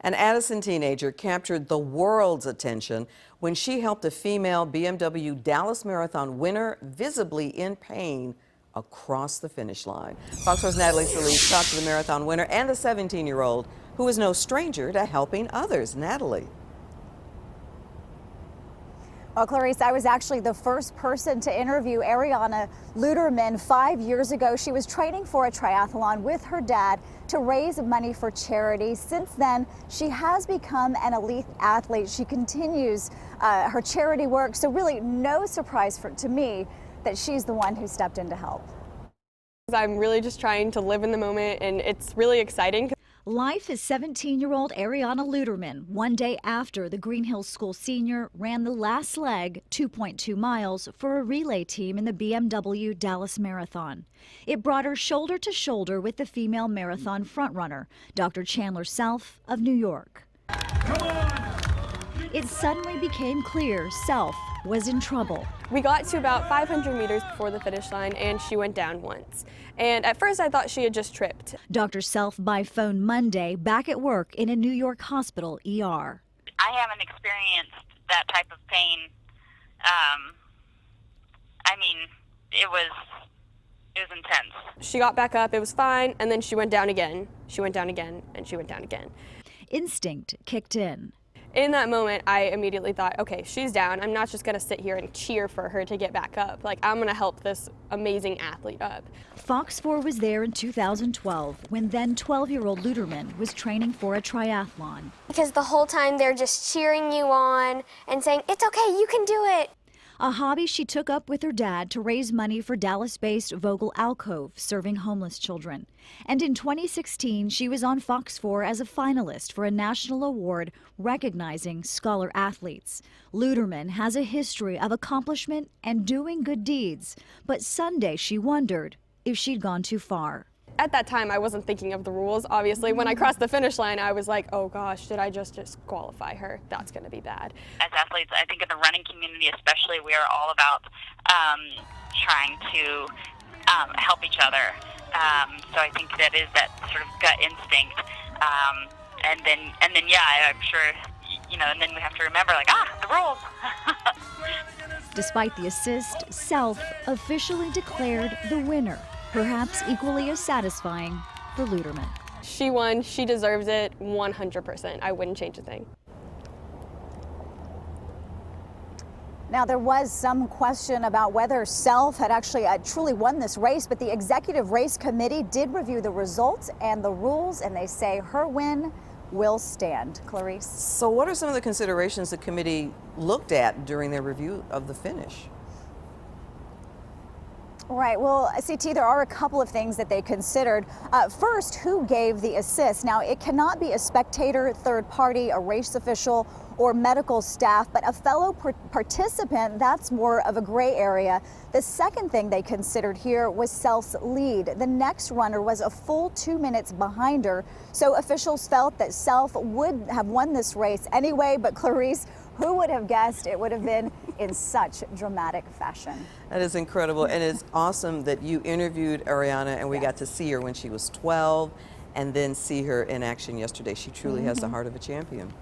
An Addison teenager captured the world's attention when she helped a female BMW Dallas Marathon winner, visibly in pain, across the finish line. Fox 4's Natalie Solis talked to the marathon winner and the 17-year-old, who is no stranger to helping others. Natalie. Well, Clarice, I was actually the first person to interview Ariana Luderman 5 years ago. She was training for a triathlon with her dad to raise money for charity. Since then, she has become an elite athlete. She continues her charity work, so really no surprise to me that she's the one who stepped in to help. I'm really just trying to live in the moment, and it's really exciting. Life is 17-year-old Ariana Luderman, one day after the Green Hills School senior ran the last leg, 2.2 miles, for a relay team in the BMW Dallas Marathon. It brought her shoulder to shoulder with the female marathon frontrunner, Dr. Chandler Self of New York. It suddenly became clear Self was in trouble. We got to about 500 meters before the finish line, and she went down once. And at first I thought she had just tripped. Dr. Self by phone Monday, back at work in a New York hospital ER. I haven't experienced that type of pain. I mean, it was intense. She got back up, it was fine, and then she went down again. She went down again, and she went down again. Instinct kicked in. In that moment, I immediately thought, okay, she's down. I'm not just gonna sit here and cheer for her to get back up. Like, I'm gonna help this amazing athlete up. Fox 4 was there in 2012 when then 12-year-old Luderman was training for a triathlon. Because the whole time they're just cheering you on and saying, it's okay, you can do it. A hobby she took up with her dad to raise money for Dallas-based Vogel Alcove, serving homeless children. And in 2016, she was on Fox 4 as a finalist for a national award recognizing scholar athletes. Luderman has a history of accomplishment and doing good deeds, but Sunday she wondered if she'd gone too far. At that time, I wasn't thinking of the rules. Obviously, when I crossed the finish line, I was like, oh gosh, did I just disqualify her? That's gonna be bad. As athletes, I think in the running community especially, we are all about trying to help each other. So I think that is that sort of gut instinct. And then yeah, I'm sure, you know, and then we have to remember, like, the rules. Despite the assist, Self officially declared the winner. Perhaps equally as satisfying for Luderman. She won, she deserves it 100%. I wouldn't change a thing. Now, there was some question about whether Self had actually truly won this race, but the executive race committee did review the results and the rules, and they say her win will stand. Clarice? So what are some of the considerations the committee looked at during their review of the finish? Right. Well, CT, there are a couple of things that they considered. First, who gave the assist? Now, it cannot be a spectator, third party, a race official, or medical staff, but a fellow participant, that's more of a gray area. The second thing they considered here was Self's lead. The next runner was a full 2 minutes behind her, so officials felt that Self would have won this race anyway, but Clarice, who would have guessed it would have been in such dramatic fashion? That is incredible, and it's awesome that you interviewed Ariana and we got to see her when she was 12 and then see her in action yesterday. She truly has the heart of a champion.